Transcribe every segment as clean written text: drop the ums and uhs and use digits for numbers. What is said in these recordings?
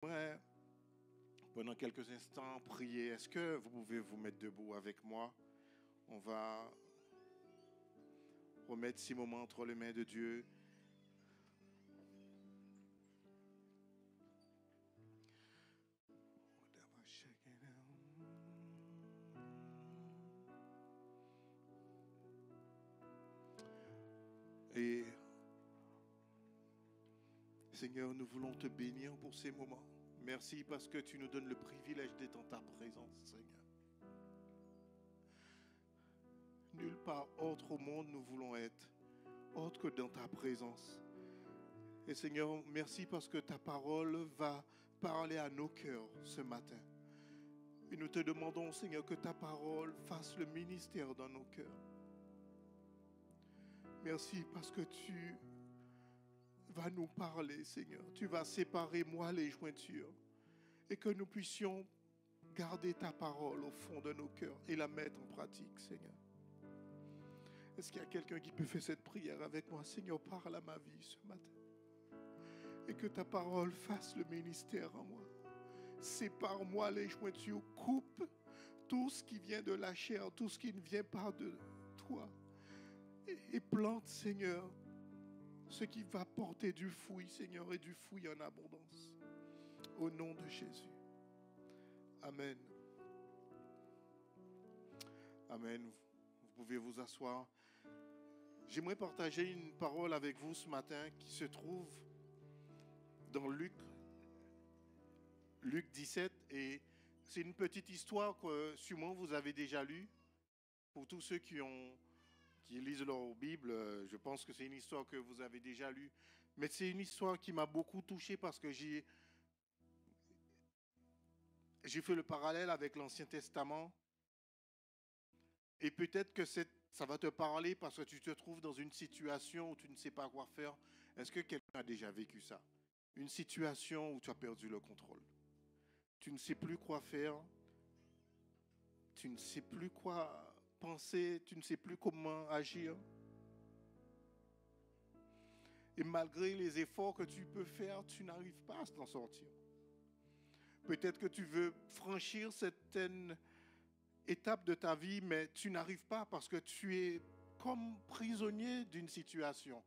Ouais, pendant quelques instants, prier. Est-ce que vous pouvez vous mettre debout avec moi? On va remettre ces moments entre les mains de Dieu. Et Seigneur, nous voulons te bénir pour ces moments. Merci parce que tu nous donnes le privilège d'être en ta présence, Seigneur. Nulle part autre au monde nous voulons être, autre que dans ta présence. Et Seigneur, merci parce que ta parole va parler à nos cœurs ce matin. Et nous te demandons, Seigneur, que ta parole fasse le ministère dans nos cœurs. Merci parce que tu vas nous parler, Seigneur. Tu vas séparer moi les jointures. Et que nous puissions garder ta parole au fond de nos cœurs et la mettre en pratique, Seigneur. Est-ce qu'il y a quelqu'un qui peut faire cette prière avec moi? Seigneur, parle à ma vie ce matin. Et que ta parole fasse le ministère en moi. Sépare-moi les jointures, coupe tout ce qui vient de la chair, tout ce qui ne vient pas de toi. Et plante, Seigneur, ce qui va porter du fruit, Seigneur, et du fruit en abondance. Au nom de Jésus. Amen. Amen. Vous pouvez vous asseoir. J'aimerais partager une parole avec vous ce matin qui se trouve dans Luc 17. Et c'est une petite histoire que sûrement vous avez déjà lue. Pour tous ceux qui lisent leur Bible, je pense que c'est une histoire que vous avez déjà lue. Mais c'est une histoire qui m'a beaucoup touché parce que j'ai fait le parallèle avec l'Ancien Testament. Et peut-être que ça va te parler parce que tu te trouves dans une situation où tu ne sais pas quoi faire. Est-ce que quelqu'un a déjà vécu ça? Une situation où tu as perdu le contrôle. Tu ne sais plus quoi faire. Tu ne sais plus quoi penser. Tu ne sais plus comment agir. Et malgré les efforts que tu peux faire, tu n'arrives pas à t'en sortir. Peut-être que tu veux franchir certaines étapes de ta vie, mais tu n'arrives pas parce que tu es comme prisonnier d'une situation.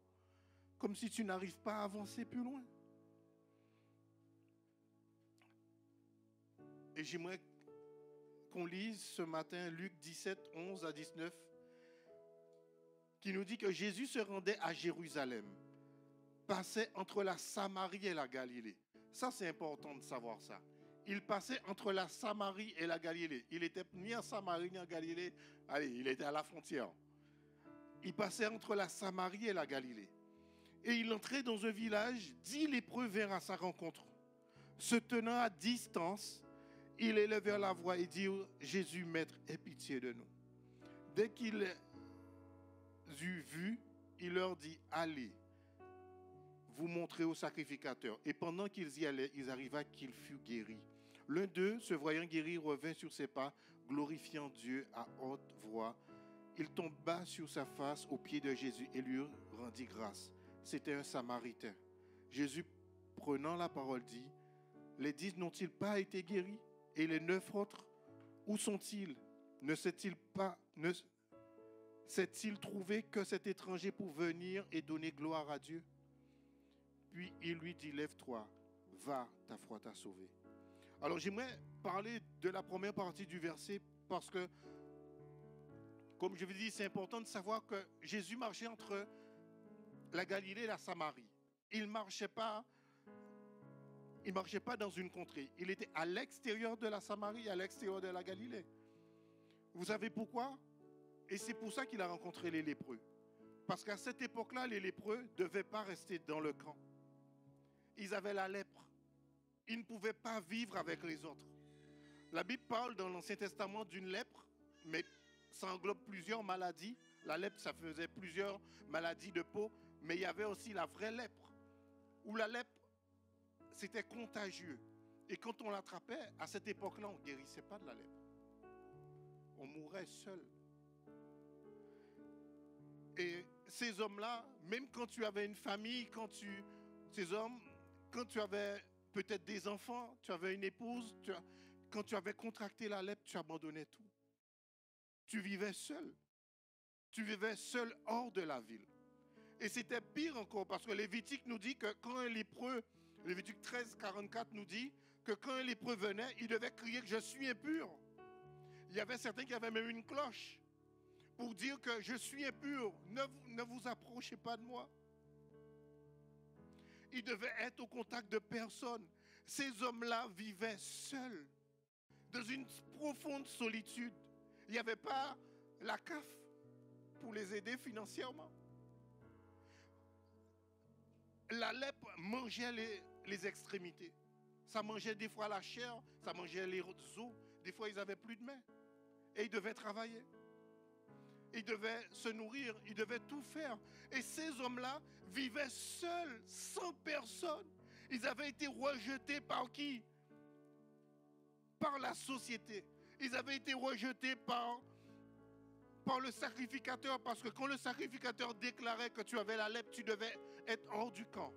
Comme si tu n'arrives pas à avancer plus loin. Et j'aimerais qu'on lise ce matin Luc 17, 11 à 19, qui nous dit que Jésus se rendait à Jérusalem, passait entre la Samarie et la Galilée. Ça, c'est important de savoir ça. Il passait entre la Samarie et la Galilée. Il n'était ni en Samarie ni en Galilée. Allez, il était à la frontière. Il passait entre la Samarie et la Galilée. Et il entrait dans un village, 10 lépreux vinrent à sa rencontre. Se tenant à distance, il élevait la voix et dit: Jésus, Maître, aie pitié de nous. Dès qu'il les eut vus, il leur dit: allez, vous montrer au sacrificateur. Et pendant qu'ils y allaient, il arriva qu'il fut guéri. L'un d'eux, se voyant guéri, revint sur ses pas, glorifiant Dieu à haute voix. Il tomba sur sa face aux pieds de Jésus et lui rendit grâce. C'était un Samaritain. Jésus, prenant la parole, dit: les 10 n'ont-ils pas été guéris? Et les 9 autres, où sont-ils? Ne s'est-il trouvé que cet étranger pour venir et donner gloire à Dieu? Puis il lui dit: lève-toi, va, ta foi t'a sauvé. Alors j'aimerais parler de la première partie du verset parce que, comme je vous dis, c'est important de savoir que Jésus marchait entre la Galilée et la Samarie. Il ne marchait pas dans une contrée. Il était à l'extérieur de la Samarie, à l'extérieur de la Galilée. Vous savez pourquoi? Et c'est pour ça qu'il a rencontré les lépreux. Parce qu'à cette époque-là, les lépreux ne devaient pas rester dans le camp. Ils avaient la lèpre. Ils ne pouvaient pas vivre avec les autres. La Bible parle dans l'Ancien Testament d'une lèpre, mais ça englobe plusieurs maladies. La lèpre, ça faisait plusieurs maladies de peau, mais il y avait aussi la vraie lèpre, où la lèpre, c'était contagieux. Et quand on l'attrapait, à cette époque-là, on ne guérissait pas de la lèpre. On mourait seul. Et ces hommes-là, même quand tu avais une famille, quand tu avais peut-être des enfants, tu avais une épouse. Quand tu avais contracté la lèpre, tu abandonnais tout. Tu vivais seul. Tu vivais seul hors de la ville. Et c'était pire encore parce que Lévitique nous dit que quand un lépreux, Lévitique 13, 44 nous dit que quand un lépreux venait, il devait crier que je suis impur. Il y avait certains qui avaient même une cloche pour dire que je suis impur, ne vous approchez pas de moi. Ils devaient être au contact de personne. Ces hommes-là vivaient seuls, dans une profonde solitude. Il n'y avait pas la CAF pour les aider financièrement. La lèpre mangeait les extrémités. Ça mangeait des fois la chair, ça mangeait les os. Des fois, ils n'avaient plus de main. Et ils devaient travailler. Ils devaient se nourrir, ils devaient tout faire. Et ces hommes-là vivaient seuls, sans personne. Ils avaient été rejetés par qui? Par la société. Ils avaient été rejetés par le sacrificateur, parce que quand le sacrificateur déclarait que tu avais la lèpre, tu devais être hors du camp.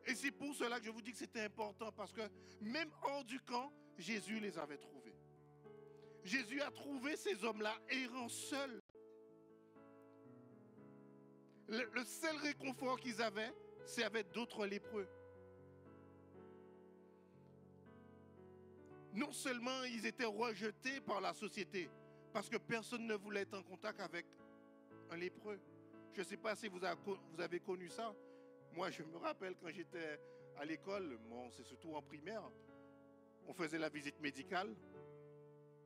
Et c'est pour cela que je vous dis que c'était important, parce que même hors du camp, Jésus les avait trouvés. Jésus a trouvé ces hommes-là errant seuls. Le seul réconfort qu'ils avaient, c'est avec d'autres lépreux. Non seulement ils étaient rejetés par la société, parce que personne ne voulait être en contact avec un lépreux. Je ne sais pas si vous avez connu ça. Moi, je me rappelle quand j'étais à l'école, bon, c'est surtout en primaire, on faisait la visite médicale,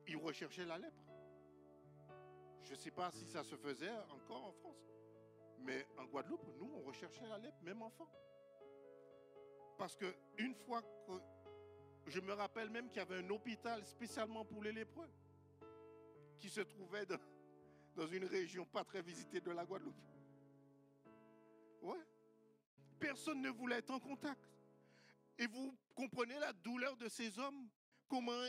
ils recherchaient la lèpre. Je ne sais pas si ça se faisait encore en France, mais en Guadeloupe, nous, on recherchait la lèpre, même enfant. Parce qu'une fois que... Je me rappelle même qu'il y avait un hôpital spécialement pour les lépreux, qui se trouvait dans une région pas très visitée de la Guadeloupe. Ouais. Personne ne voulait être en contact. Et vous comprenez la douleur de ces hommes, comment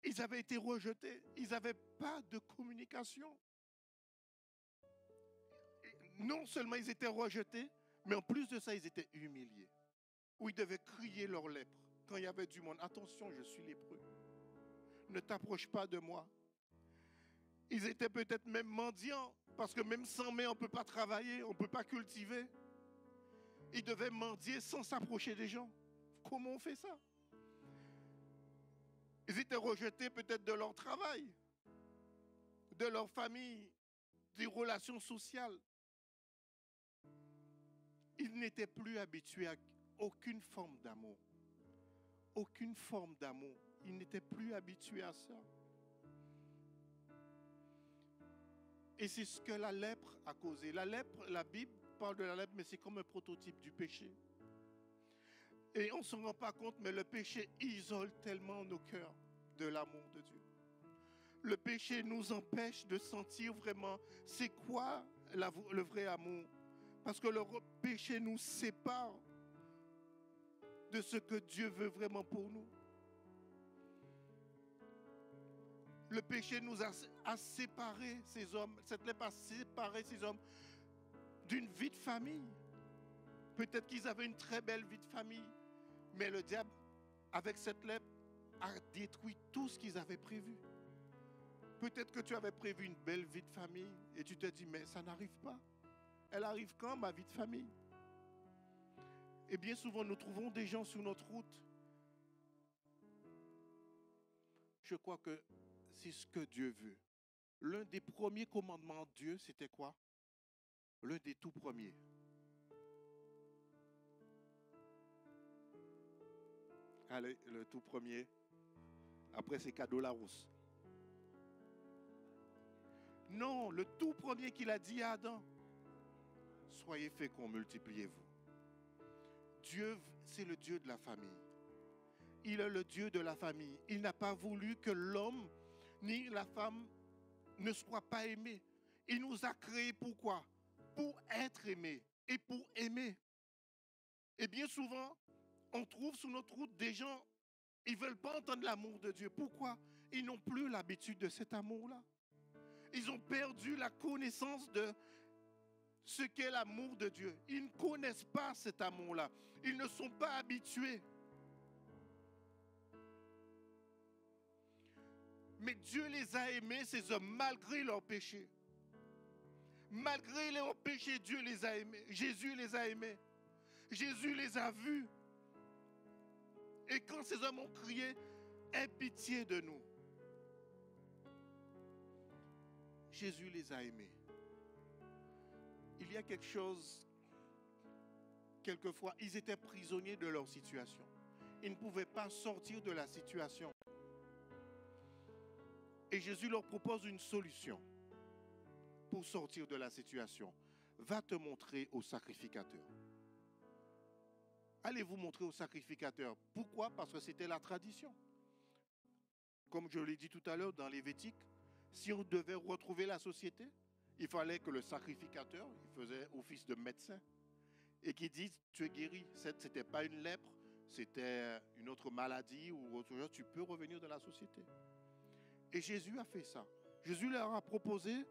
ils avaient été rejetés. Ils n'avaient pas de communication. Non seulement ils étaient rejetés, mais en plus de ça, ils étaient humiliés. Où ils devaient crier leur lèpre. Quand il y avait du monde, attention, je suis lépreux. Ne t'approche pas de moi. Ils étaient peut-être même mendiants, parce que même sans main, on ne peut pas travailler, on ne peut pas cultiver. Ils devaient mendier sans s'approcher des gens. Comment on fait ça? Ils étaient rejetés peut-être de leur travail, de leur famille, des relations sociales. Ils n'étaient plus habitués à aucune forme d'amour. Aucune forme d'amour. Ils n'étaient plus habitués à ça. Et c'est ce que la lèpre a causé. La lèpre, la Bible parle de la lèpre, mais c'est comme un prototype du péché. Et on ne se rend pas compte, mais le péché isole tellement nos cœurs de l'amour de Dieu. Le péché nous empêche de sentir vraiment c'est quoi le vrai amour. Parce que le péché nous sépare de ce que Dieu veut vraiment pour nous. Le péché nous a séparé ces hommes, cette lèpre a séparé ces hommes d'une vie de famille. Peut-être qu'ils avaient une très belle vie de famille, mais le diable, avec cette lèpre, a détruit tout ce qu'ils avaient prévu. Peut-être que tu avais prévu une belle vie de famille et tu te dis, mais ça n'arrive pas. Elle arrive quand, ma vie de famille? Et bien souvent, nous trouvons des gens sur notre route. Je crois que c'est ce que Dieu veut. L'un des premiers commandements de Dieu, c'était quoi? L'un des tout premiers. Allez, le tout premier. Après, c'est cadeau Larousse. Non, le tout premier qu'il a dit à Adam. Soyez féconds, multipliez-vous. Dieu, c'est le Dieu de la famille. Il est le Dieu de la famille. Il n'a pas voulu que l'homme ni la femme ne soient pas aimés. Il nous a créés pourquoi? Pour être aimés et pour aimer. Et bien souvent, on trouve sur notre route des gens, ils ne veulent pas entendre l'amour de Dieu. Pourquoi? Ils n'ont plus l'habitude de cet amour-là. Ils ont perdu la connaissance de ce qu'est l'amour de Dieu. Ils ne connaissent pas cet amour-là. Ils ne sont pas habitués. Mais Dieu les a aimés, ces hommes, malgré leurs péchés. Malgré leurs péchés, Dieu les a aimés. Jésus les a aimés. Jésus les a vus. Et quand ces hommes ont crié, aie pitié de nous, Jésus les a aimés. Il y a quelque chose, quelquefois, ils étaient prisonniers de leur situation. Ils ne pouvaient pas sortir de la situation. Et Jésus leur propose une solution pour sortir de la situation. Va te montrer au sacrificateur. Allez vous montrer au sacrificateur. Pourquoi? Parce que c'était la tradition. Comme je l'ai dit tout à l'heure dans Lévitique, si on devait retrouver la société, il fallait que le sacrificateur, il faisait office de médecin, et qu'il dise, tu es guéri. Ce n'était pas une lèpre, c'était une autre maladie ou autre chose, tu peux revenir dans la société. Et Jésus a fait ça. Jésus leur a proposé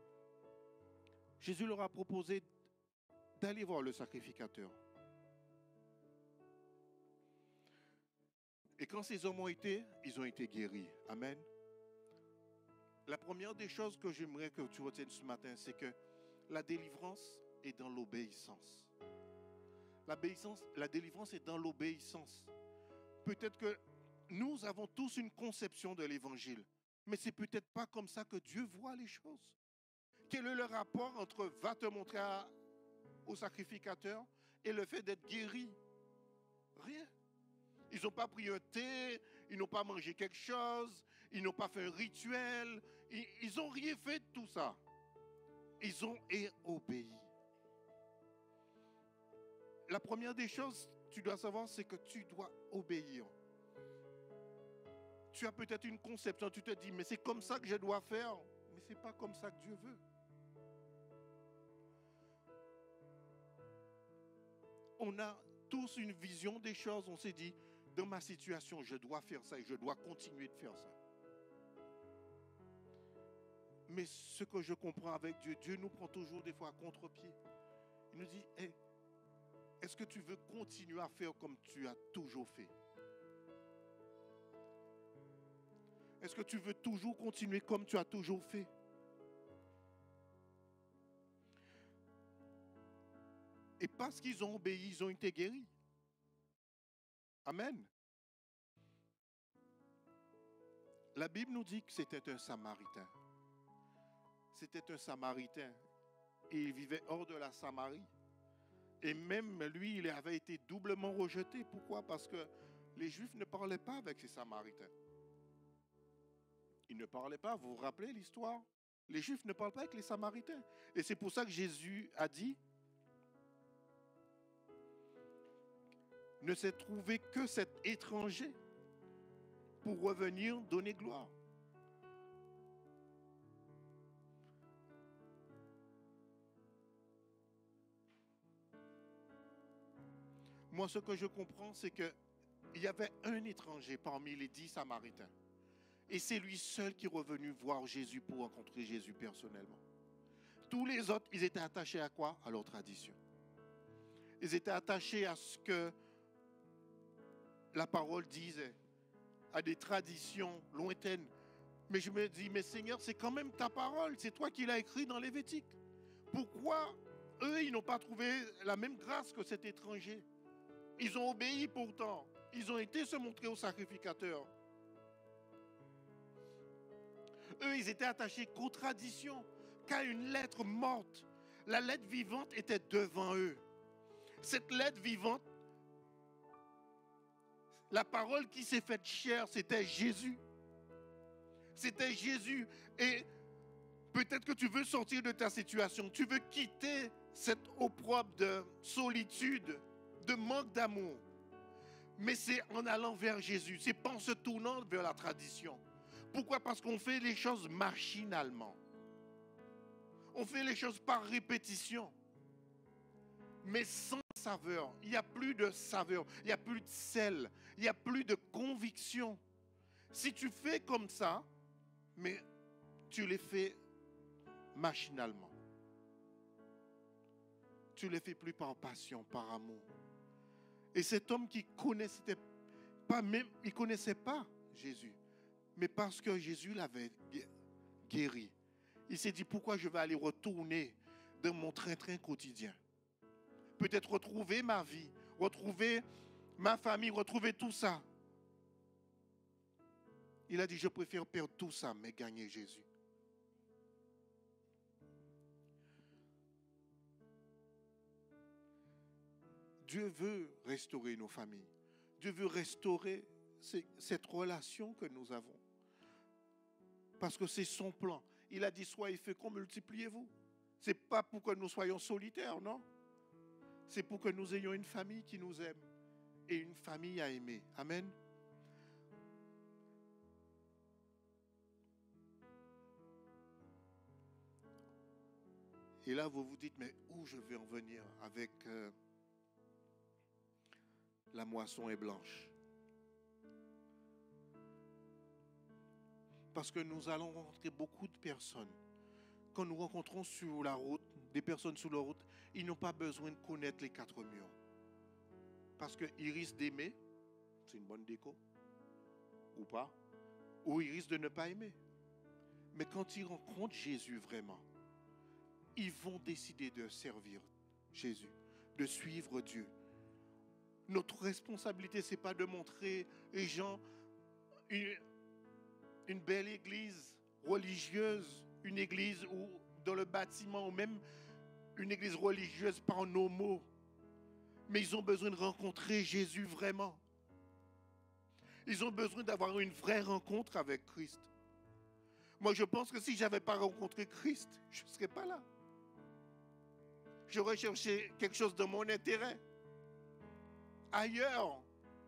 d'aller voir le sacrificateur. Et quand ces hommes ont été, ils ont été guéris. Amen. La première des choses que j'aimerais que tu retiennes ce matin, c'est que la délivrance est dans l'obéissance. La délivrance est dans l'obéissance. Peut-être que nous avons tous une conception de l'évangile, mais c'est peut-être pas comme ça que Dieu voit les choses. Quel est le rapport entre va te montrer au sacrificateur et le fait d'être guéri? Rien. Ils n'ont pas pris un thé, ils n'ont pas mangé quelque chose, ils n'ont pas fait un rituel, ils n'ont rien fait de tout ça. Ils ont obéi. La première des choses, tu dois savoir, c'est que tu dois obéir. Tu as peut-être une conception, tu te dis, mais c'est comme ça que je dois faire. Mais ce n'est pas comme ça que Dieu veut. On a tous une vision des choses, on s'est dit, dans ma situation, je dois faire ça et je dois continuer de faire ça. Mais ce que je comprends avec Dieu, Dieu nous prend toujours des fois à contre-pied. Il nous dit, hey, est-ce que tu veux continuer à faire comme tu as toujours fait? Est-ce que tu veux toujours continuer comme tu as toujours fait? Et parce qu'ils ont obéi, ils ont été guéris. Amen. La Bible nous dit que c'était un Samaritain. C'était un Samaritain. Et il vivait hors de la Samarie. Et même lui, il avait été doublement rejeté. Pourquoi? Parce que les Juifs ne parlaient pas avec ces Samaritains. Ils ne parlaient pas. Vous vous rappelez l'histoire? Les Juifs ne parlent pas avec les Samaritains. Et c'est pour ça que Jésus a dit, ne s'est trouvé que cet étranger pour revenir donner gloire. Moi, ce que je comprends, c'est qu'il y avait un étranger parmi les 10 Samaritains. Et c'est lui seul qui est revenu voir Jésus pour rencontrer Jésus personnellement. Tous les autres, ils étaient attachés à quoi? À leur tradition. Ils étaient attachés à ce que la parole disait, à des traditions lointaines. Mais je me dis, mais Seigneur, c'est quand même ta parole, c'est toi qui l'as écrit dans Lévitique. Pourquoi eux, ils n'ont pas trouvé la même grâce que cet étranger? Ils ont obéi pourtant. Ils ont été se montrer au sacrificateur. Eux, ils étaient attachés qu'aux traditions, qu'à une lettre morte. La lettre vivante était devant eux. Cette lettre vivante, la parole qui s'est faite chair, c'était Jésus. C'était Jésus. Et peut-être que tu veux sortir de ta situation. Tu veux quitter cette opprobre de solitude, de manque d'amour. Mais c'est en allant vers Jésus. C'est pas en se tournant vers la tradition. Pourquoi? Parce qu'on fait les choses machinalement. On fait les choses par répétition. Mais sans saveur. Il n'y a plus de saveur. Il n'y a plus de sel. Il n'y a plus de conviction. Si tu fais comme ça, mais tu les fais machinalement. Tu les fais plus par passion, par amour. Et cet homme qui connaissait pas même, il connaissait pas Jésus. Mais parce que Jésus l'avait guéri, il s'est dit, pourquoi je vais aller retourner dans mon train-train quotidien? Peut-être retrouver ma vie, retrouver ma famille, retrouver tout ça. Il a dit, je préfère perdre tout ça, mais gagner Jésus. Dieu veut restaurer nos familles. Dieu veut restaurer cette relation que nous avons. Parce que c'est son plan. Il a dit, soyez féconds, multipliez-vous. Ce n'est pas pour que nous soyons solitaires, non. C'est pour que nous ayons une famille qui nous aime et une famille à aimer. Amen. Et là, vous vous dites, mais où je vais en venir avec la moisson est blanche? Parce que nous allons rencontrer beaucoup de personnes. Quand nous rencontrons sur la route, des personnes sur la route, ils n'ont pas besoin de connaître les 4 murs. Parce qu'ils risquent d'aimer, c'est une bonne déco, ou pas, ou ils risquent de ne pas aimer. Mais quand ils rencontrent Jésus vraiment, ils vont décider de servir Jésus, de suivre Dieu. Notre responsabilité, ce n'est pas de montrer aux gens une belle église religieuse, une église où, dans le bâtiment, ou même une église religieuse par nos mots. Mais ils ont besoin de rencontrer Jésus vraiment. Ils ont besoin d'avoir une vraie rencontre avec Christ. Moi, je pense que si je n'avais pas rencontré Christ, je ne serais pas là. J'aurais cherché quelque chose de mon intérêt. Ailleurs,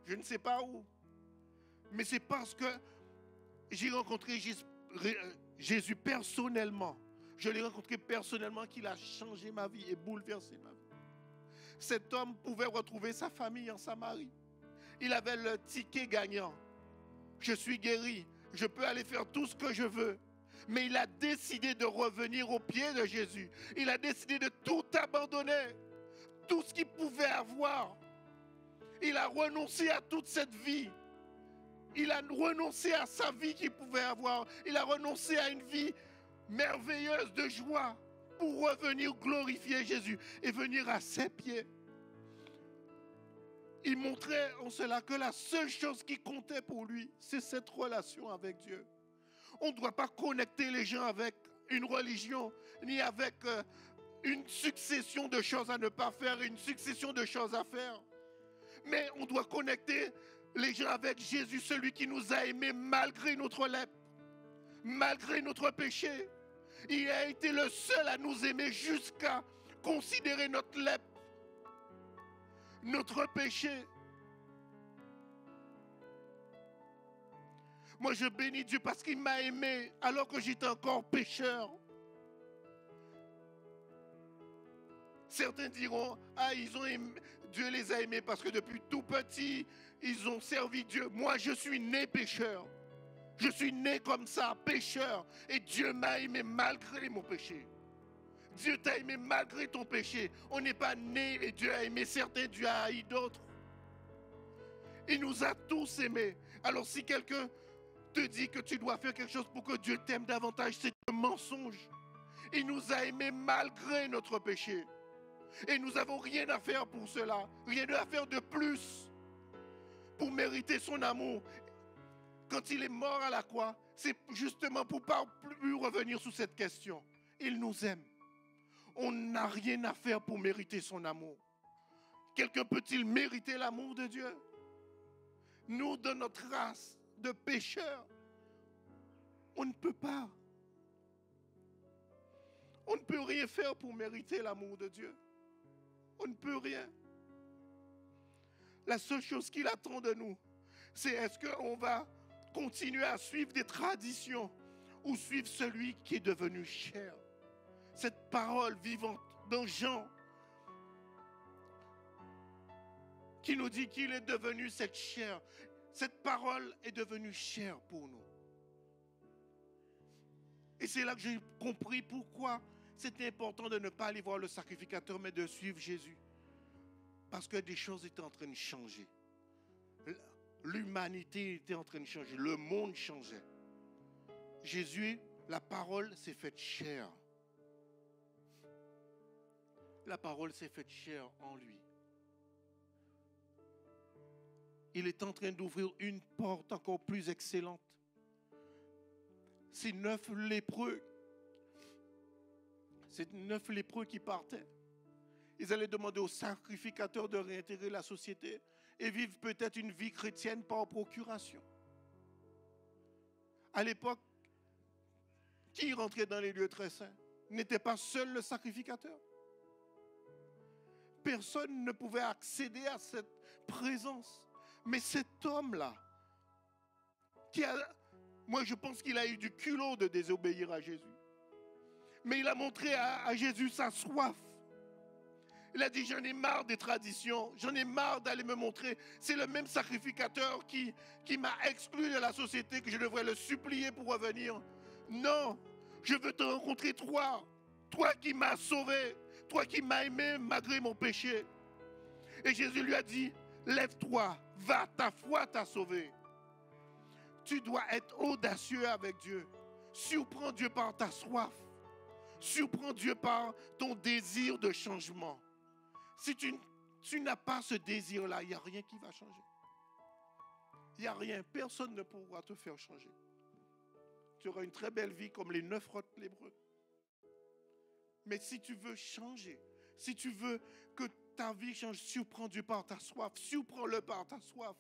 je ne sais pas où. Mais c'est parce que j'ai rencontré Jésus personnellement. Je l'ai rencontré personnellement qu'il a changé ma vie et bouleversé ma vie. Cet homme pouvait retrouver sa famille en Samarie. Il avait le ticket gagnant. Je suis guéri. Je peux aller faire tout ce que je veux. Mais il a décidé de revenir aux pieds de Jésus. Il a décidé de tout abandonner. Tout ce qu'il pouvait avoir. Il a renoncé à toute cette vie. Il a renoncé à sa vie qu'il pouvait avoir. Il a renoncé à une vie merveilleuse de joie pour revenir glorifier Jésus et venir à ses pieds. Il montrait en cela que la seule chose qui comptait pour lui, c'est cette relation avec Dieu. On ne doit pas connecter les gens avec une religion, ni avec une succession de choses à ne pas faire, une succession de choses à faire. Mais on doit connecter les gens avec Jésus, celui qui nous a aimés malgré notre lèpre, malgré notre péché. Il a été le seul à nous aimer jusqu'à considérer notre lèpre, notre péché. Moi, je bénis Dieu parce qu'il m'a aimé alors que j'étais encore pécheur. Certains diront, ils ont aimé, Dieu les a aimés parce que depuis tout petit, ils ont servi Dieu. Moi, je suis né pécheur. Je suis né comme ça, pécheur. Et Dieu m'a aimé malgré mon péché. Dieu t'a aimé malgré ton péché. On n'est pas né et Dieu a aimé certains, Dieu a haï d'autres. Il nous a tous aimés. Alors si quelqu'un te dit que tu dois faire quelque chose pour que Dieu t'aime davantage, c'est un mensonge. Il nous a aimés malgré notre péché. Et nous n'avons rien à faire pour cela. Rien à faire de plus pour mériter son amour. Quand il est mort à la croix, c'est justement pour ne pas plus revenir sur cette question. Il nous aime. On n'a rien à faire pour mériter son amour. Quelqu'un peut-il mériter l'amour de Dieu? Nous, de notre race de pécheurs, on ne peut pas. On ne peut rien faire pour mériter l'amour de Dieu. On ne peut rien. La seule chose qu'il attend de nous, c'est est-ce qu'on va continuer à suivre des traditions ou suivre celui qui est devenu chair. Cette parole vivante dans Jean qui nous dit qu'il est devenu cette chair. Cette parole est devenue chair pour nous. Et c'est là que j'ai compris pourquoi c'était important de ne pas aller voir le sacrificateur, mais de suivre Jésus. Parce que des choses étaient en train de changer. L'humanité était en train de changer. Le monde changeait. Jésus, la parole s'est faite chair. La parole s'est faite chair en lui. Il est en train d'ouvrir une porte encore plus excellente. Ces 9 lépreux qui partaient, ils allaient demander aux sacrificateurs de réintégrer la société et vivre peut-être une vie chrétienne par procuration. À l'époque, qui rentrait dans les lieux très saints? N'était pas seul le sacrificateur. Personne ne pouvait accéder à cette présence. Mais cet homme-là, moi je pense qu'il a eu du culot de désobéir à Jésus. Mais il a montré à Jésus sa soif. Il a dit, j'en ai marre des traditions, j'en ai marre d'aller me montrer. C'est le même sacrificateur qui m'a exclu de la société, que je devrais le supplier pour revenir. Non, je veux te rencontrer toi qui m'as sauvé, toi qui m'as aimé malgré mon péché. Et Jésus lui a dit, lève-toi, va, ta foi t'a sauvé. Tu dois être audacieux avec Dieu. Surprends Dieu par ta soif. Surprends Dieu par ton désir de changement. Si tu n'as pas ce désir-là, il n'y a rien qui va changer. Il n'y a rien. Personne ne pourra te faire changer. Tu auras une très belle vie comme les 9 autres lépreux. Mais si tu veux changer, si tu veux que ta vie change, surprends Dieu par ta soif. Surprends-le par ta soif.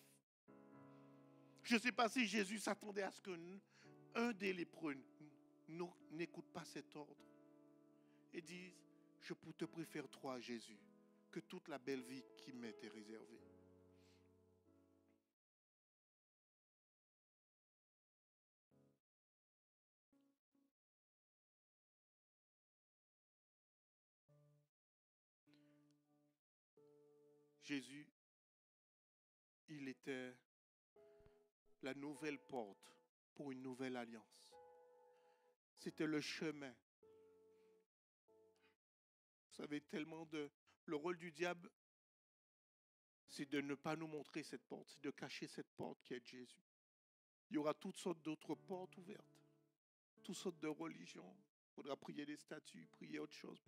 Je ne sais pas si Jésus s'attendait à ce qu'un des lépreux n'écoute pas cet ordre et dise, je te préfère toi, Jésus, que toute la belle vie qui m'était réservée. Jésus, il était la nouvelle porte pour une nouvelle alliance. C'était le chemin. Vous savez, le rôle du diable, c'est de ne pas nous montrer cette porte, c'est de cacher cette porte qui est Jésus. Il y aura toutes sortes d'autres portes ouvertes, toutes sortes de religions. Il faudra prier des statues, prier autre chose,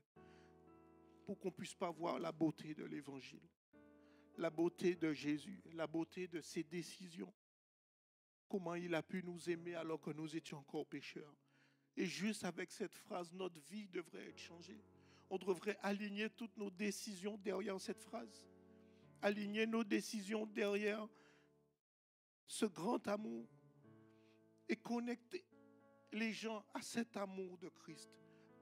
pour qu'on ne puisse pas voir la beauté de l'Évangile, la beauté de Jésus, la beauté de ses décisions. Comment il a pu nous aimer alors que nous étions encore pécheurs. Et juste avec cette phrase, notre vie devrait être changée. On devrait aligner toutes nos décisions derrière cette phrase. Aligner nos décisions derrière ce grand amour. Et connecter les gens à cet amour de Christ.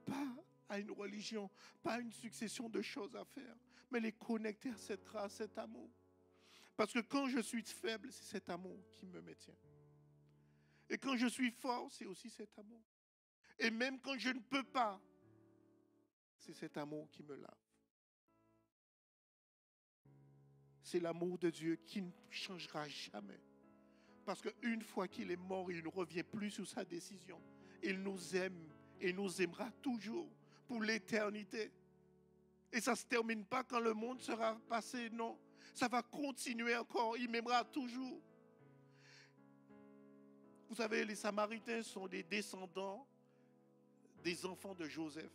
Pas à une religion, pas à une succession de choses à faire, mais les connecter à cette grâce, cet amour. Parce que quand je suis faible, c'est cet amour qui me maintient. Et quand je suis fort, c'est aussi cet amour. Et même quand je ne peux pas, c'est cet amour qui me lave. C'est l'amour de Dieu qui ne changera jamais. Parce qu'une fois qu'il est mort, il ne revient plus sur sa décision. Il nous aime et nous aimera toujours pour l'éternité. Et ça ne se termine pas quand le monde sera passé, non. Ça va continuer encore, il m'aimera toujours. Vous savez, les Samaritains sont des descendants des enfants de Joseph.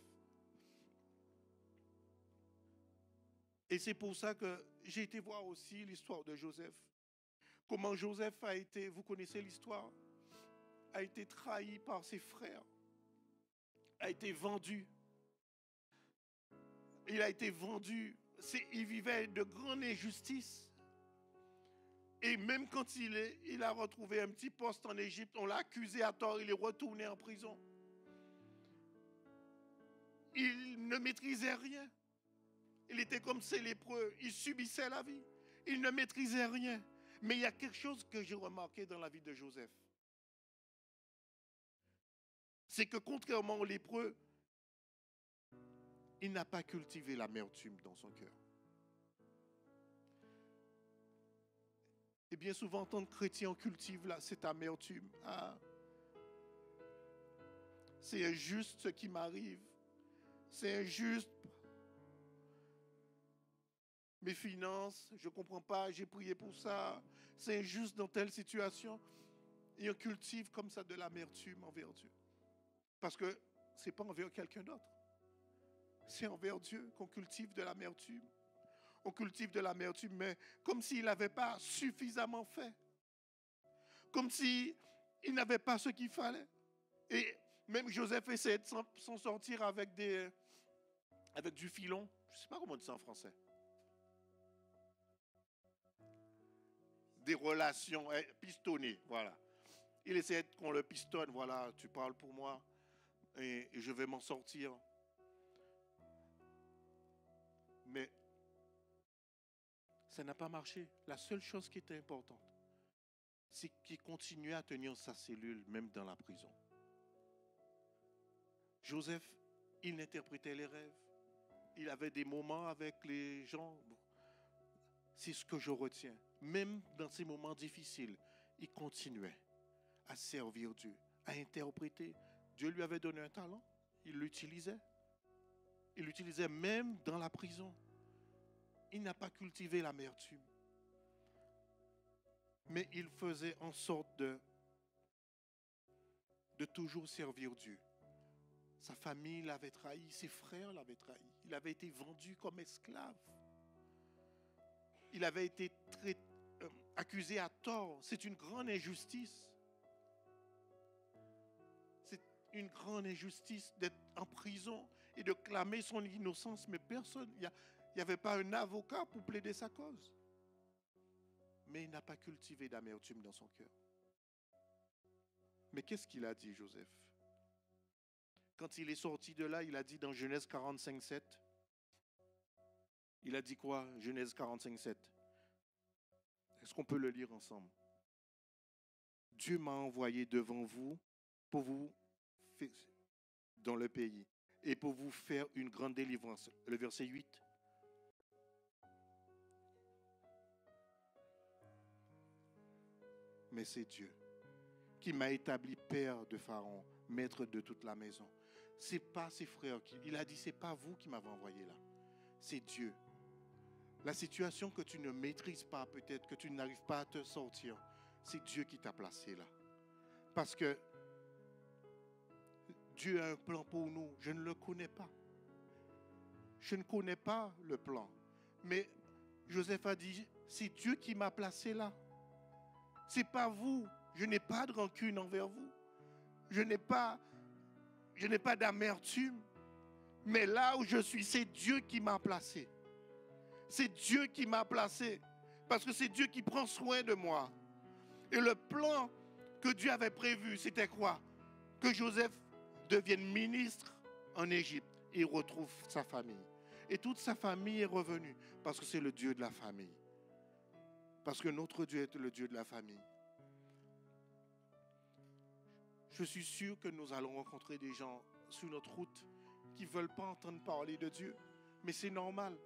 Et c'est pour ça que j'ai été voir aussi l'histoire de Joseph. Comment Joseph a été, vous connaissez l'histoire, a été trahi par ses frères, a été vendu. Il a été vendu, il vivait de grandes injustices. Et même quand il a retrouvé un petit poste en Égypte, on l'a accusé à tort, il est retourné en prison. Il ne maîtrisait rien. Il était comme ces lépreux, il subissait la vie. Il ne maîtrisait rien. Mais il y a quelque chose que j'ai remarqué dans la vie de Joseph. C'est que contrairement aux lépreux, il n'a pas cultivé l'amertume dans son cœur. Et bien souvent, en tant que chrétien, on cultive cette amertume. Ah, c'est injuste ce qui m'arrive. C'est injuste. Mes finances, je ne comprends pas, j'ai prié pour ça. C'est injuste dans telle situation. Et on cultive comme ça de l'amertume envers Dieu. Parce que ce n'est pas envers quelqu'un d'autre. C'est envers Dieu qu'on cultive de l'amertume. On cultive de l'amertume, mais comme s'il n'avait pas suffisamment fait. Comme s'il n'avait pas ce qu'il fallait. Et même Joseph essayait de s'en sortir avec du filon. Je ne sais pas comment on dit ça en français. Des relations pistonnées, voilà. Il essayait qu'on le pistonne, voilà, tu parles pour moi et je vais m'en sortir. Mais ça n'a pas marché. La seule chose qui était importante, c'est qu'il continuait à tenir sa cellule, même dans la prison. Joseph, il interprétait les rêves. Il avait des moments avec les gens. Bon, c'est ce que je retiens. Même dans ces moments difficiles, il continuait à servir Dieu, à interpréter. Dieu lui avait donné un talent. Il l'utilisait. Il l'utilisait même dans la prison. Il n'a pas cultivé l'amertume. Mais il faisait en sorte de toujours servir Dieu. Sa famille l'avait trahi, ses frères l'avaient trahi. Il avait été vendu comme esclave. Il avait été accusé à tort. C'est une grande injustice. C'est une grande injustice d'être en prison et de clamer son innocence. Mais personne, il n'y avait pas un avocat pour plaider sa cause. Mais il n'a pas cultivé d'amertume dans son cœur. Mais qu'est-ce qu'il a dit, Joseph? Quand il est sorti de là, il a dit dans Genèse 45, 7. Il a dit quoi? Genèse 45, 7. Est-ce qu'on peut le lire ensemble? Dieu m'a envoyé devant vous pour vous faire dans le pays et pour vous faire une grande délivrance. Le verset 8. Mais c'est Dieu qui m'a établi père de Pharaon, maître de toute la maison. C'est pas ses frères qui... Il a dit, c'est pas vous qui m'avez envoyé là. C'est Dieu. La situation que tu ne maîtrises pas, peut-être que tu n'arrives pas à te sortir, c'est Dieu qui t'a placé là. Parce que Dieu a un plan pour nous. Je ne le connais pas. Je ne connais pas le plan. Mais Joseph a dit, c'est Dieu qui m'a placé là. Ce n'est pas vous. Je n'ai pas de rancune envers vous. Je n'ai pas d'amertume. Mais là où je suis, c'est Dieu qui m'a placé. C'est Dieu qui m'a placé. Parce que c'est Dieu qui prend soin de moi. Et le plan que Dieu avait prévu, c'était quoi? Que Joseph devienne ministre en Égypte et retrouve sa famille. Et toute sa famille est revenue parce que c'est le Dieu de la famille. Parce que notre Dieu est le Dieu de la famille. Je suis sûr que nous allons rencontrer des gens sur notre route qui ne veulent pas entendre parler de Dieu. Mais c'est normal.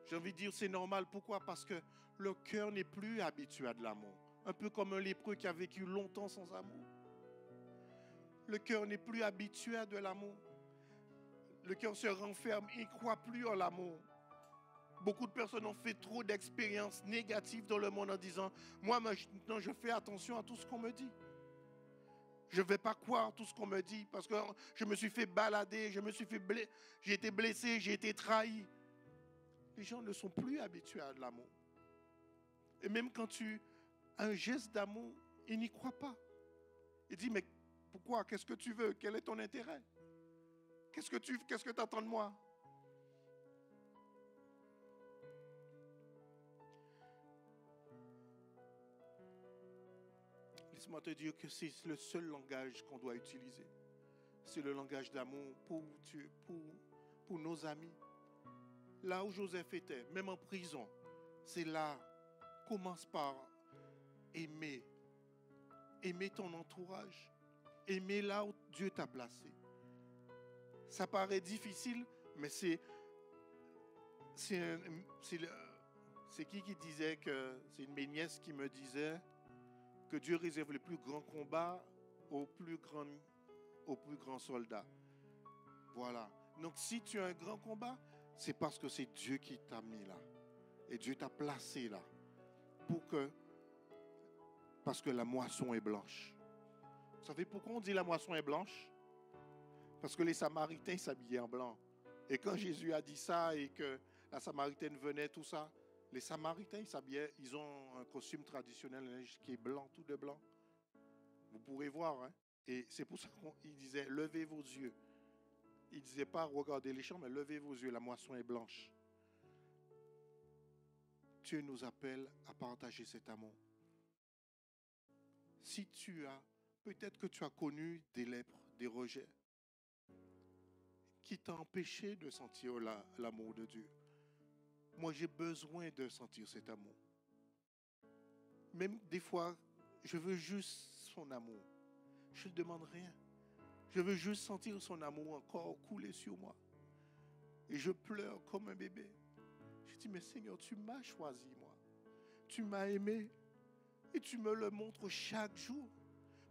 J'ai envie de dire c'est normal. Pourquoi? Parce que le cœur n'est plus habitué à de l'amour. Un peu comme un lépreux qui a vécu longtemps sans amour. Le cœur n'est plus habitué à de l'amour. Le cœur se renferme, il ne croit plus en l'amour. Beaucoup de personnes ont fait trop d'expériences négatives dans le monde en disant « Moi, maintenant, je fais attention à tout ce qu'on me dit. Je ne vais pas croire tout ce qu'on me dit parce que je me suis fait balader, j'ai été blessé, j'ai été trahi. » Les gens ne sont plus habitués à de l'amour. Et même quand tu as un geste d'amour, ils n'y croient pas. Ils disent « Mais pourquoi? Qu'est-ce que tu veux? Quel est ton intérêt? Qu'est-ce que tu attends de moi? » Laisse-moi te dire que c'est le seul langage qu'on doit utiliser. C'est le langage d'amour pour Dieu, pour nos amis. Là où Joseph était, même en prison, c'est là. Commence par aimer. Aimer ton entourage. Aimer là où Dieu t'a placé. Ça paraît difficile, mais c'est qui disait que... C'est une de mes nièces qui me disait que Dieu réserve les plus grands combats aux plus grands soldats. Voilà. Donc si tu as un grand combat, c'est parce que c'est Dieu qui t'a mis là. Et Dieu t'a placé là. Parce que la moisson est blanche. Vous savez pourquoi on dit la moisson est blanche? Parce que les Samaritains s'habillaient en blanc. Et quand Jésus a dit ça et que la Samaritaine venait, tout ça, les Samaritains, ils s'habillaient, ils ont un costume traditionnel qui est blanc, tout de blanc. Vous pourrez voir, hein? Et c'est pour ça qu'il disait, levez vos yeux. Il ne disait pas, regardez les champs, mais levez vos yeux, la moisson est blanche. Dieu nous appelle à partager cet amour. Si peut-être que tu as connu des lèpres, des rejets, qui t'ont empêché de sentir l'amour de Dieu. Moi, j'ai besoin de sentir cet amour. Même des fois, je veux juste son amour. Je ne demande rien. Je veux juste sentir son amour encore couler sur moi. Et je pleure comme un bébé. Je dis, mais Seigneur, tu m'as choisi, moi. Tu m'as aimé. Et tu me le montres chaque jour.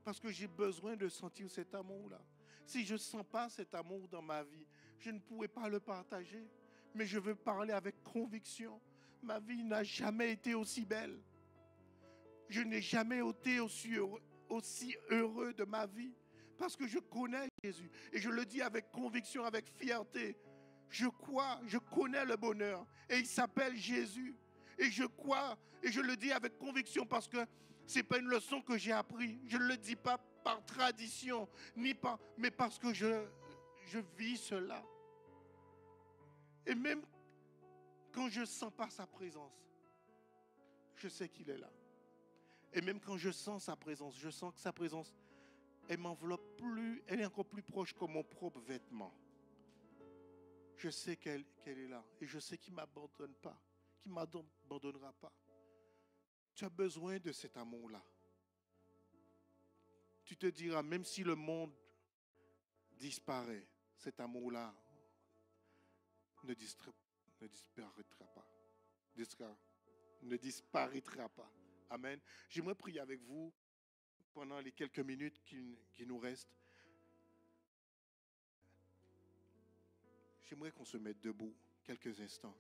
Parce que j'ai besoin de sentir cet amour-là. Si je ne sens pas cet amour dans ma vie, je ne pourrai pas le partager. Mais je veux parler avec conviction. Ma vie n'a jamais été aussi belle. Je n'ai jamais été aussi heureux de ma vie. Parce que je connais Jésus. Et je le dis avec conviction, avec fierté. Je crois, je connais le bonheur. Et il s'appelle Jésus. Et je crois, et je le dis avec conviction parce que ce n'est pas une leçon que j'ai appris. Je ne le dis pas par tradition, mais parce que je vis cela. Et même quand je ne sens pas sa présence, je sais qu'il est là. Et même quand je sens sa présence, je sens que sa présence, elle m'enveloppe plus, elle est encore plus proche que mon propre vêtement. Je sais qu'elle est là. Et je sais qu'il ne m'abandonne pas, qu'il ne m'abandonnera pas. Tu as besoin de cet amour-là. Tu te diras, même si le monde disparaît, cet amour-là ne disparaîtra pas. Ne disparaîtra pas. Amen. J'aimerais prier avec vous pendant les quelques minutes qui nous restent. J'aimerais qu'on se mette debout quelques instants.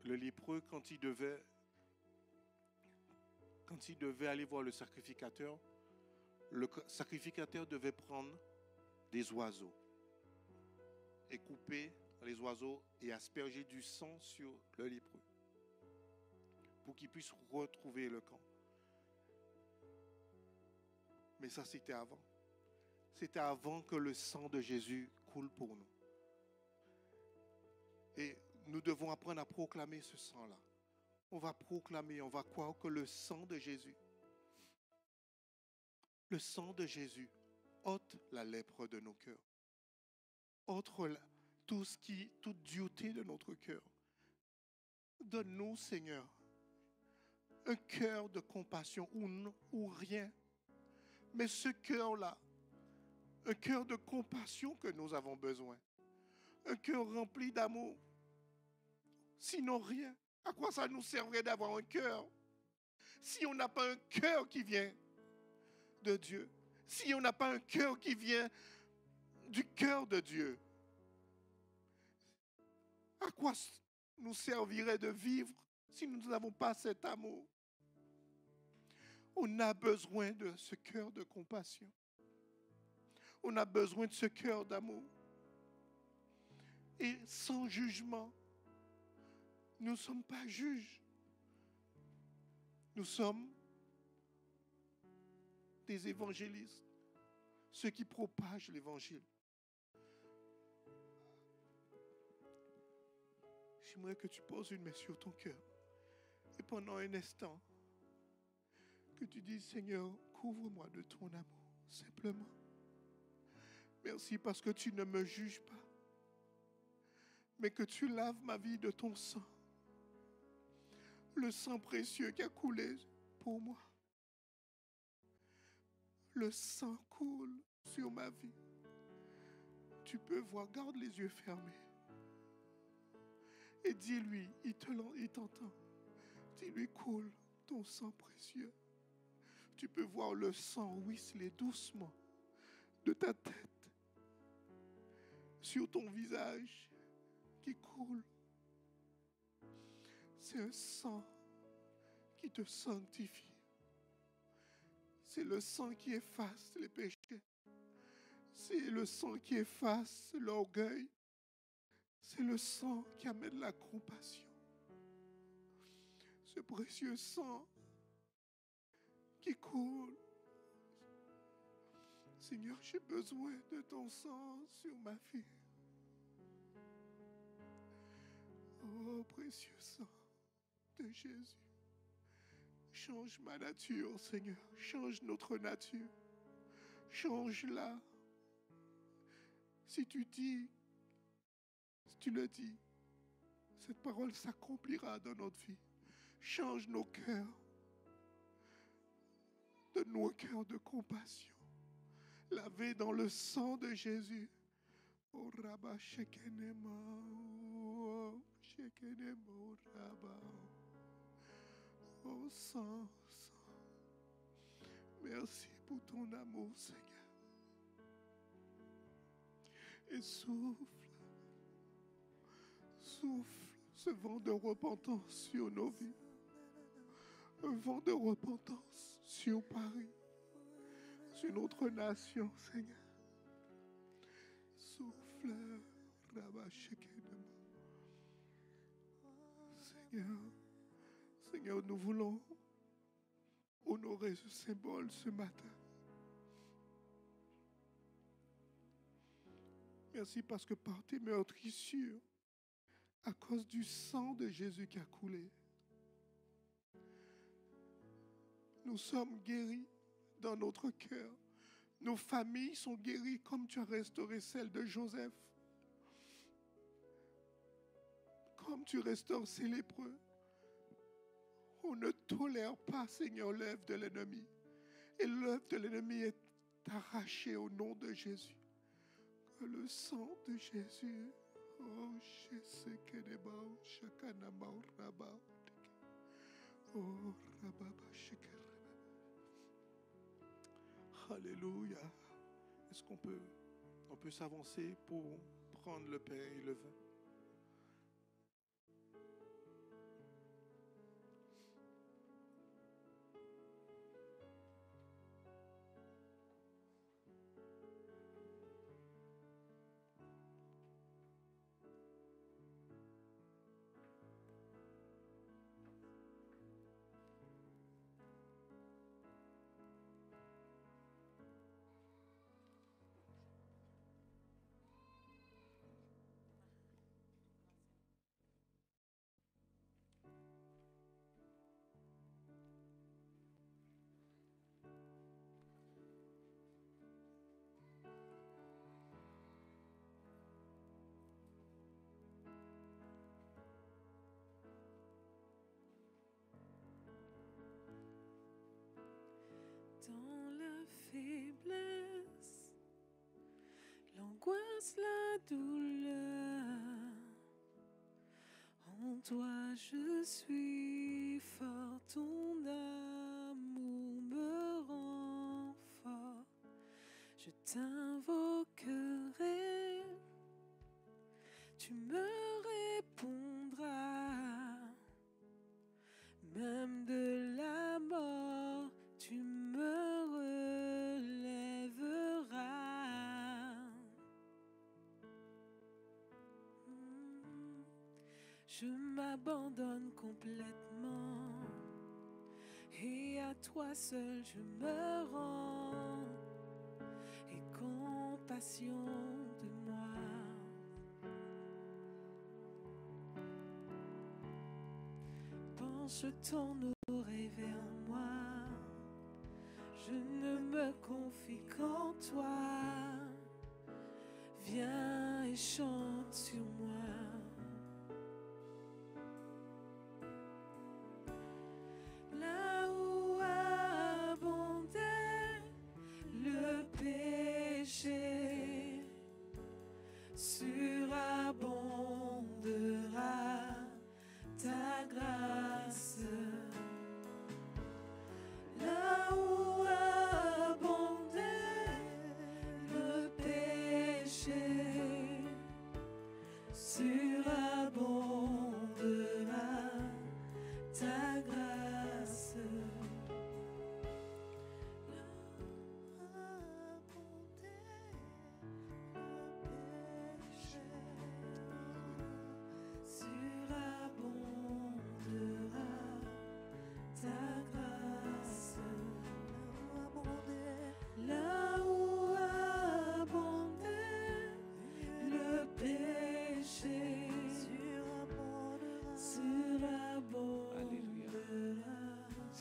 Le lépreux, quand il devait aller voir le sacrificateur devait prendre des oiseaux et couper les oiseaux et asperger du sang sur le lépreux pour qu'il puisse retrouver le camp. Mais ça, c'était avant. C'était avant que le sang de Jésus coule pour nous. Et nous devons apprendre à proclamer ce sang-là. On va proclamer, on va croire que le sang de Jésus ôte la lèpre de nos cœurs. Ôte toute dureté de notre cœur. Donne-nous, Seigneur, un cœur de compassion ou rien. Mais ce cœur-là, un cœur de compassion que nous avons besoin. Un cœur rempli d'amour. Sinon rien. À quoi ça nous servirait d'avoir un cœur si on n'a pas un cœur qui vient de Dieu? Si on n'a pas un cœur qui vient du cœur de Dieu? À quoi nous servirait de vivre si nous n'avons pas cet amour? On a besoin de ce cœur de compassion. On a besoin de ce cœur d'amour. Et sans jugement. Nous ne sommes pas juges. Nous sommes des évangélistes. Ceux qui propagent l'évangile. J'aimerais que tu poses une main sur ton cœur. Et pendant un instant, que tu dises, Seigneur, couvre-moi de ton amour, simplement. Merci parce que tu ne me juges pas, mais que tu laves ma vie de ton sang. Le sang précieux qui a coulé pour moi. Le sang coule sur ma vie. Tu peux voir, garde les yeux fermés. Et dis-lui, il t'entend. Dis-lui, coule ton sang précieux. Tu peux voir le sang ruisseler doucement de ta tête sur ton visage qui coule. C'est un sang qui te sanctifie. C'est le sang qui efface les péchés. C'est le sang qui efface l'orgueil. C'est le sang qui amène la compassion. Ce précieux sang qui coule. Seigneur, j'ai besoin de ton sang sur ma vie. Oh, précieux sang de Jésus. Change ma nature, Seigneur. Change notre nature. Change-la. Si tu le dis, cette parole s'accomplira dans notre vie. Change nos cœurs. Donne-nous un cœur de compassion. Lavé dans le sang de Jésus. Oh, Rabba, Shekenema, oh, Shekenema, oh, Rabba. Oh, sang. Merci pour ton amour, Seigneur. Et souffle ce vent de repentance sur nos vies. Un vent de repentance sur Paris, sur notre nation, Seigneur. Souffle, Rabba Shekinah. Seigneur, nous voulons honorer ce symbole ce matin. Merci parce que par tes meurtrissures, à cause du sang de Jésus qui a coulé, nous sommes guéris dans notre cœur. Nos familles sont guéries comme tu as restauré celle de Joseph. Comme tu restaures ces lépreux. On ne tolère pas, Seigneur, l'œuvre de l'ennemi. Et l'œuvre de l'ennemi est arrachée au nom de Jésus. Que le sang de Jésus, oh, alléluia. Est-ce qu'on peut s'avancer pour prendre le pain et le vin? Dans la faiblesse, l'angoisse, la douleur, en toi je suis fort, ton amour me rend fort. Je t'invoquerai, tu me répondras, même de la mort, tu me relèveras. Je m'abandonne complètement et à toi seul je me rends. Aie compassion de moi. Penche ton oreille vers moi. Je ne me confie qu'en toi. Viens et chante sur moi. Là où abondait le péché,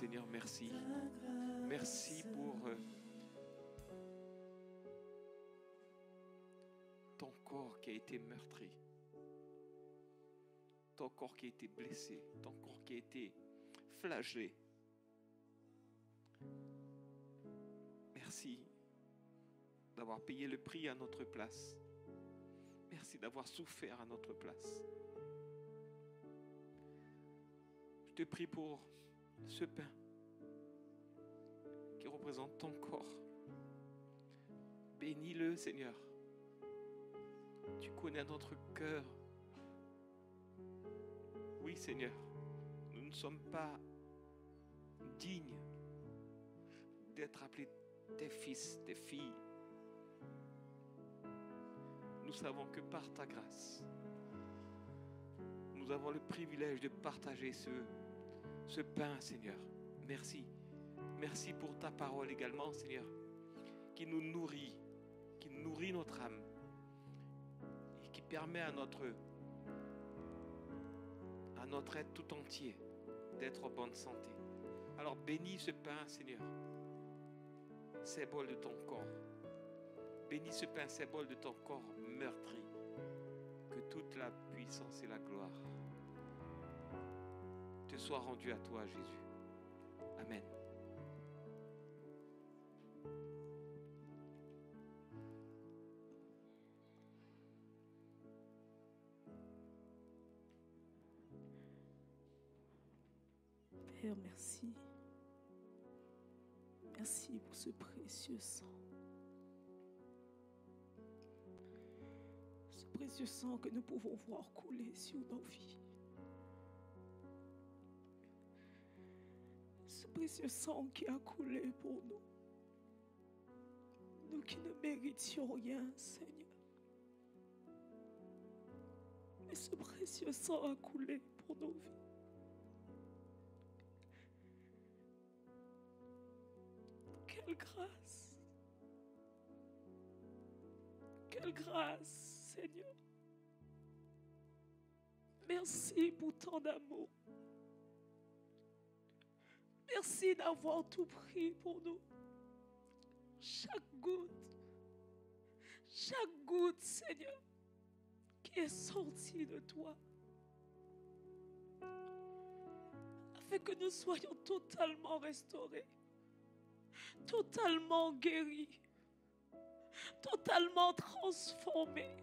Seigneur, merci. Merci pour ton corps qui a été meurtri, ton corps qui a été blessé, ton corps qui a été flagellé. Merci d'avoir payé le prix à notre place. Merci d'avoir souffert à notre place. Je te prie pour ce pain qui représente ton corps. Bénis-le, Seigneur. Tu connais notre cœur. Oui, Seigneur, nous ne sommes pas dignes d'être appelés tes fils, tes filles. Nous savons que par ta grâce, nous avons le privilège de partager ce pain, Seigneur. Merci. Merci pour ta parole également, Seigneur, qui nous nourrit notre âme et qui permet à notre être tout entier d'être en bonne santé. Alors bénis ce pain, Seigneur, symbole de ton corps. Bénis ce pain, symbole de ton corps meurtri. Que toute la puissance et la gloire te soient rendues à toi, Jésus. Amen. Père, merci. Merci pour ce précieux sang. Ce précieux sang que nous pouvons voir couler sur nos vies. Ce précieux sang qui a coulé pour nous. Nous qui ne méritions rien, Seigneur. Mais ce précieux sang a coulé pour nos vies. Quelle grâce! Quelle grâce, Seigneur! Merci pour tant d'amour. Merci d'avoir tout pris pour nous. Chaque goutte, Seigneur, qui est sortie de toi, afin que nous soyons totalement restaurés, totalement guéris, totalement transformés,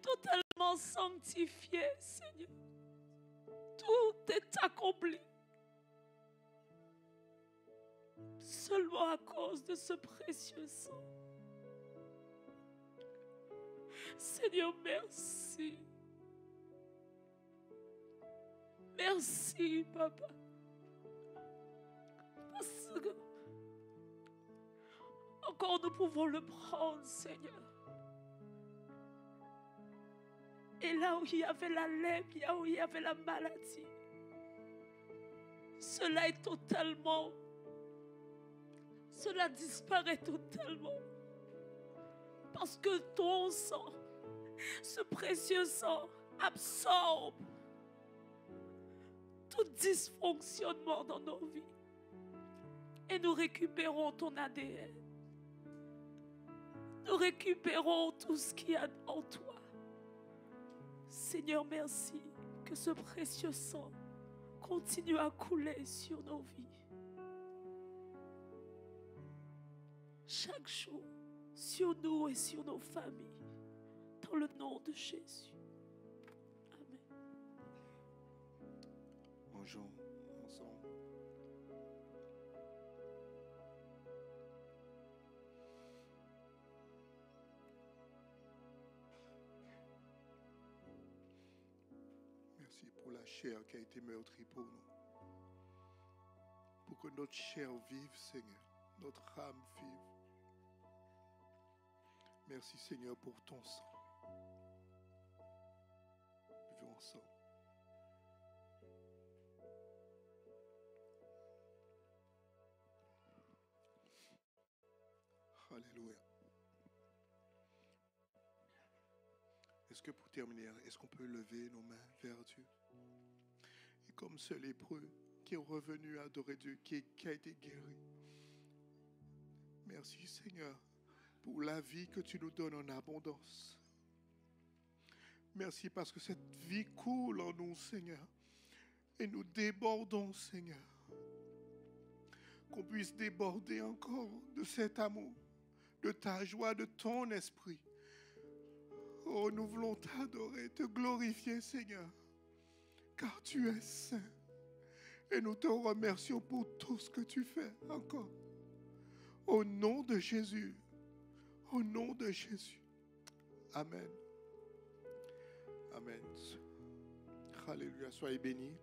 totalement sanctifiés, Seigneur. Tout est accompli. Seulement à cause de ce précieux sang. Seigneur, merci. Merci, Papa. Parce que encore nous pouvons le prendre, Seigneur. Et là où il y avait la lèpre, là où il y avait la maladie, cela disparaît totalement. Parce que ton sang, ce précieux sang, absorbe tout dysfonctionnement dans nos vies. Et nous récupérons ton ADN. Nous récupérons tout ce qu'il y a en toi. Seigneur, merci que ce précieux sang continue à couler sur nos vies. Chaque jour, sur nous et sur nos familles, dans le nom de Jésus. Amen. Bonjour, ensemble. Merci pour la chair qui a été meurtrie pour nous. Pour que notre chair vive, Seigneur, notre âme vive. Merci, Seigneur, pour ton sang. Vivons ensemble. Alléluia. Est-ce que pour terminer, est-ce qu'on peut lever nos mains vers Dieu? Et comme ce lépreux, qui est revenu adorer Dieu, qui a été guéri. Merci Seigneur pour la vie que tu nous donnes en abondance. Merci parce que cette vie coule en nous, Seigneur. Et nous débordons, Seigneur. Qu'on puisse déborder encore de cet amour, de ta joie, de ton esprit. Oh, nous voulons t'adorer, te glorifier, Seigneur. Car tu es saint. Et nous te remercions pour tout ce que tu fais encore. Au nom de Jésus. Au nom de Jésus. Amen. Amen. Alléluia. Soyez bénis.